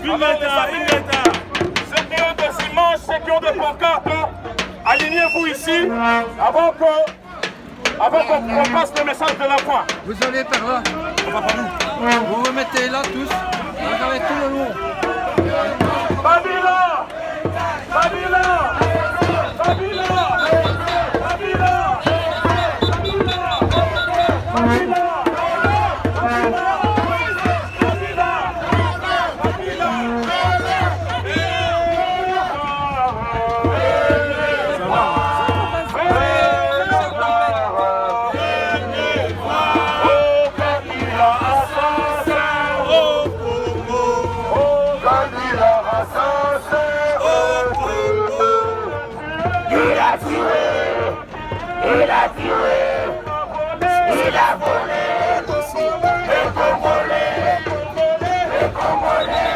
Ceux qui ont des images, ceux qui ont des pancartes, alignez-vous ici avant qu'on passe le message de la foi. Vous allez par là, on va par nous. Vous vous mettez là tous, regardez tout le long. Babila! Babila! Babila! Babila! Babila! Il a tué, il a volé, les Congolais, les Congolais.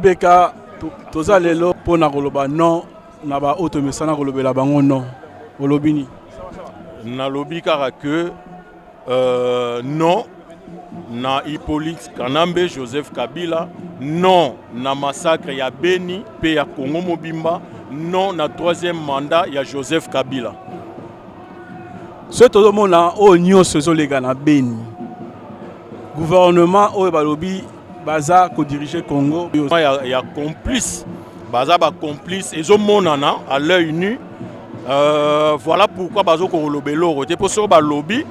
Beka toza lelo pona koloba non na ba automesana kolobela bango non olobini na lobi kaka que non na Hippolyte Kanambe Joseph Kabila, non na massacre ya Beni pe ya Congo Mobimba, non na troisième mandat ya Joseph Kabila. Ce tout le monde a union saison les gars na Beni. Gouvernement au balobi baza ko diriger Congo. Il y a complice, baza ba complice et zo monana à l'œil nu. Voilà pourquoi bazo ko lobelo roté pour so ba lobby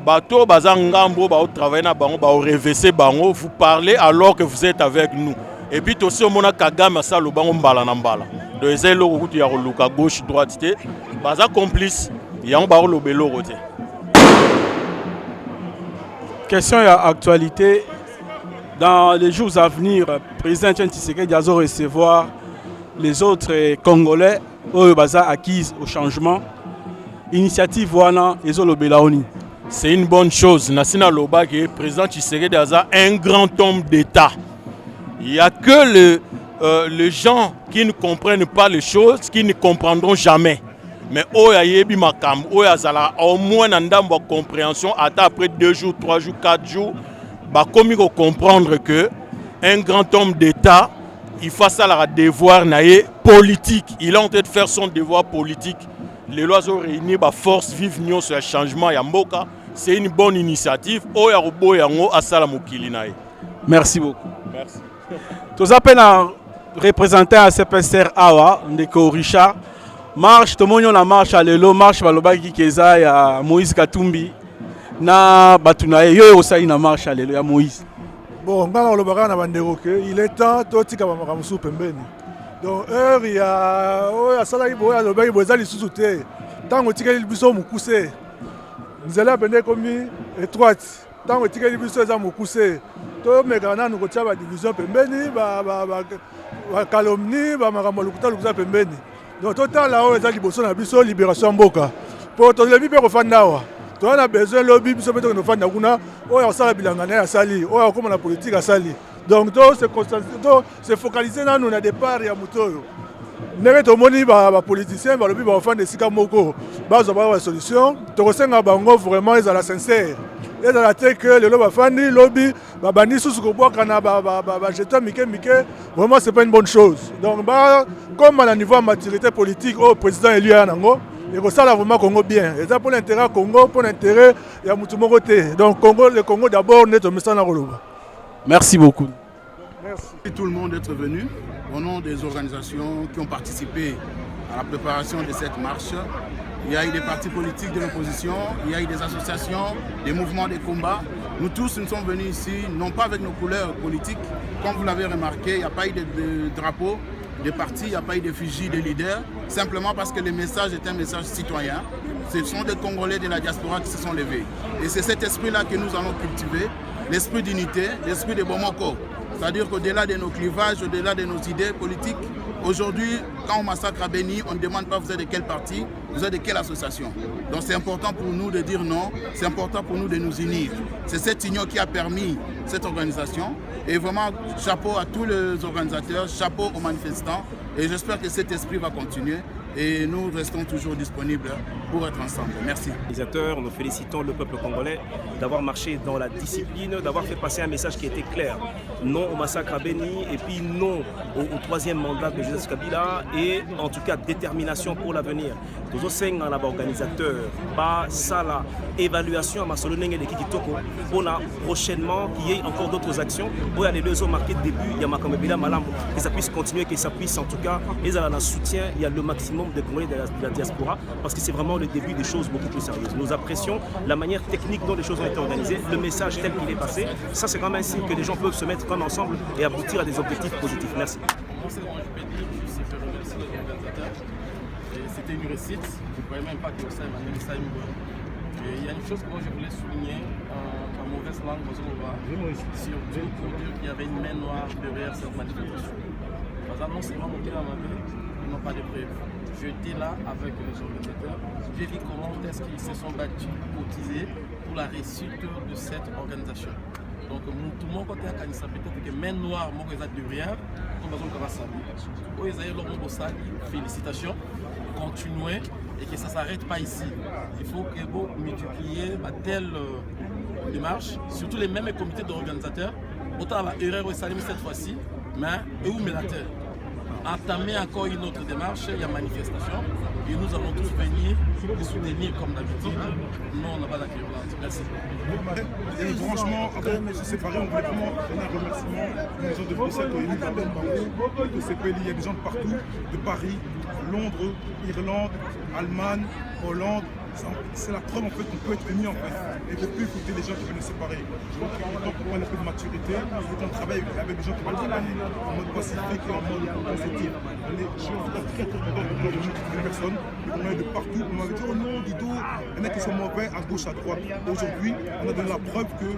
bato baza ngambo ba travailler na bango ba reverser bango, vous parlez alors que vous êtes avec nous. Et puis aussi au mona Kagame ça lo bango mbala na mbala. Donc ezay lo ko ya luka gauche droite té baza complice yango ba lobelo roté. Question et actualité. Dans les jours à venir, le président Tshisekedi va recevoir les autres Congolais au Baza acquis au changement. Initiative Wana et Zolobelaoni. C'est une bonne chose. Nassina Loba qui est président Tshisekedi a un grand homme d'État. Il n'y a que les gens qui ne comprennent pas les choses, qui ne comprendront jamais. Mais Oyayebi Makam, Oyazala, au moins une compréhension, après 2 jours, 3 jours, 4 jours, comme il faut comprendre que un grand homme d'État, il fait ça la devoir politique. Il est en train de faire son devoir politique. Les lois ont réuni la force vive sur le changement. C'est une bonne initiative. Merci beaucoup. Merci. Tous appels à représenter à CPSR Awa, Ndeko Richard. Marche, tout le monde la marche à l'élo, marche à l'Obagi Keza ya Moïse Katumbi. Na Batunaye, yo aussi na marche à l'élo ya Moïse. Bon, il est temps de tika bamakamsu pembeni. Donc heure ya sala ibo ya loba ibo ezali susu te. Tango tikeli biso mukuse. Nzela bende komi étroite. Tango tikeli biso eza mukuse. To mekana nous kotia ba division pembeni ba calomnie ba makambo lukuta pembeni. Donc total là où ezali boso na biso libération mboka. Pour to lebi pe ko fandawa. On a besoin de lobby, nous avons besoin de la politique à Sali. Donc, c'est focalisé dans nos départs et à Moutoyo. Nous avons des politiciens, des politiciens, des solutions. Nous avons vraiment sincère. ezala te ke lelo bafandi lobi babandi susu kobwakana bajeton mike vraiment c'est pas une bonne chose. Donc comme à niveau de maturité politique au président élu ya nango et que ça là vraiment Congo bien et ça pour l'intérêt Congo pour l'intérêt ya mutu moko te. Donc le Congo d'abord net omesana koloba. Merci beaucoup. Merci tout le monde d'être venu au nom des organisations qui ont participé à la préparation de cette marche. Il y a eu des partis politiques de l'opposition, il y a eu des associations, des mouvements de combat. Nous tous, nous sommes venus ici, non pas avec nos couleurs politiques. Comme vous l'avez remarqué, il n'y a pas eu de drapeau, de partis, il n'y a pas eu de figie de leaders. Simplement parce que le message est un message citoyen. Ce sont des Congolais de la diaspora qui se sont levés. Et c'est cet esprit-là que nous allons cultiver, l'esprit d'unité, l'esprit de Bomoko. C'est-à-dire qu'au-delà de nos clivages, au-delà de nos idées politiques, aujourd'hui, quand on massacre à Béni, on ne demande pas vous êtes de quel parti, vous êtes de quelle association. Donc c'est important pour nous de dire non, c'est important pour nous de nous unir. C'est cette union qui a permis cette organisation. Et vraiment, chapeau à tous les organisateurs, chapeau aux manifestants. Et j'espère que cet esprit va continuer. Et nous restons toujours disponibles pour être ensemble. Merci. Nous félicitons le peuple congolais d'avoir marché dans la discipline, d'avoir fait passer un message qui était clair. Non au massacre à Béni et puis non au troisième mandat de Joseph Kabila et en tout cas détermination pour l'avenir. Tous ces organisateurs, ça la évaluation à Masoloneng et Kikitoko pour prochainement qu'il y ait encore d'autres actions. Pour les deux ont marqué le début, il y a Makamebila Malam, que ça puisse continuer, que ça puisse en tout cas, et à la soutien, il y a le maximum de Congolais de la diaspora parce que c'est vraiment le début des choses beaucoup plus sérieuses. Nous apprécions la manière technique dont les choses ont été organisées, le message tel qu'il est passé. Ça, c'est quand même un signe que les gens peuvent se mettre comme ensemble et aboutir à des objectifs positifs. Merci. C'était une réussite. Je ne croyais même pas que ça allait ça. Il y a une chose que moi je voulais souligner en mauvaise langue, surtout pour dire qu'il y avait une main noire derrière cette manifestation. Parce que non seulement monté dans ma vie, ils n'ont pas de preuves. J'étais là avec les organisateurs. J'ai vu comment est-ce qu'ils se sont battus, cotisés pour la réussite de cette organisation. Donc tout le monde côté à Kanissa peut-être que main noire, moi ils ont derrière, on va voir ça. Eux ils ont leur ça. Félicitations, continuez et que ça ne s'arrête pas ici. Il faut que vous multipliez telle démarche, surtout les mêmes comités d'organisateurs. Autant la erreur est saluée cette fois-ci, mais eux vous mettez entamer encore une autre démarche, il y a manifestation et nous allons tous venir les soutenir comme d'habitude. Non, on n'a pas d'accueil. Merci. Et franchement, après se séparer, on voulait vraiment donner un remerciement aux gens de Bruxelles qui ont émis Gabon Bango, de ces pays. Il y a des gens de partout, de Paris, Londres, Irlande, Allemagne, Hollande. C'est la preuve en fait qu'on peut être unis en fait et qu'on peut écouter les gens qui veulent nous séparer. Je pense qu'il est temps pour prendre un peu de maturité et qu'on travaille avec des gens qui veulent travailler en mode pacifique et en mode positif. Je suis en fait très content de personnes, on est de partout, on m'a dit oh non Dido, il y en a qui sont mauvais à gauche, à droite. Aujourd'hui, on a donné la preuve que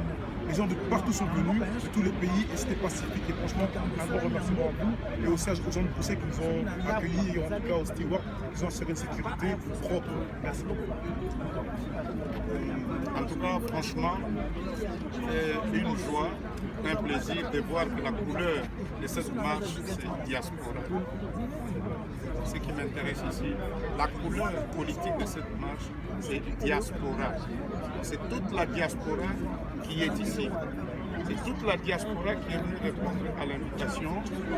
les gens de partout sont venus, de tous les pays, et c'était pacifique. Et franchement, un grand remerciement à vous et aussi aux gens de Bruxelles qui nous ont accueillis, et en tout cas aux stewards qui ont assuré une sécurité propre. Merci beaucoup. En tout cas, franchement, c'est une joie, un plaisir de voir que la couleur de cette marche, c'est diaspora. Ce qui m'intéresse ici, la couleur politique de cette marche, c'est diaspora. C'est toute la diaspora qui est ici. C'est toute la diaspora qui est venue répondre à l'invitation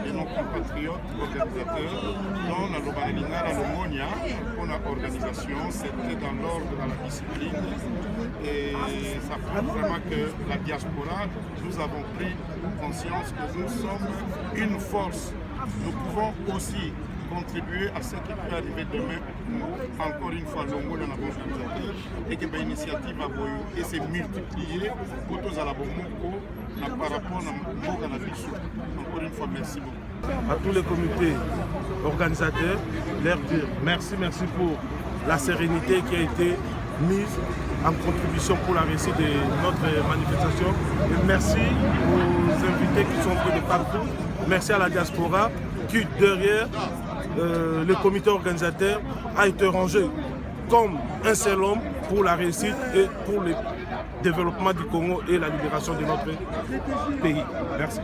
de nos compatriotes organisateurs, dont la Lobalinga, la Lomonia, pour l'organisation, c'était dans l'ordre de la discipline. Et ça prouve vraiment que la diaspora, nous avons pris conscience que nous sommes une force. Nous pouvons aussi contribuer à ce qui peut arriver demain. Encore une fois, l'Ongo, le organisateur, et que l'initiative a voulu et s'est multipliée pour tous à la Bomoko, par rapport à Moga la Bissou. Encore une fois, merci beaucoup. À tous les comités organisateurs, leur dire merci pour la sérénité qui a été mise en contribution pour la réussite de notre manifestation. Et merci aux invités qui sont venus de partout. Merci à la diaspora qui, derrière le comité organisateur, a été rangé comme un seul homme pour la réussite et pour le développement du Congo et la libération de notre pays. Merci.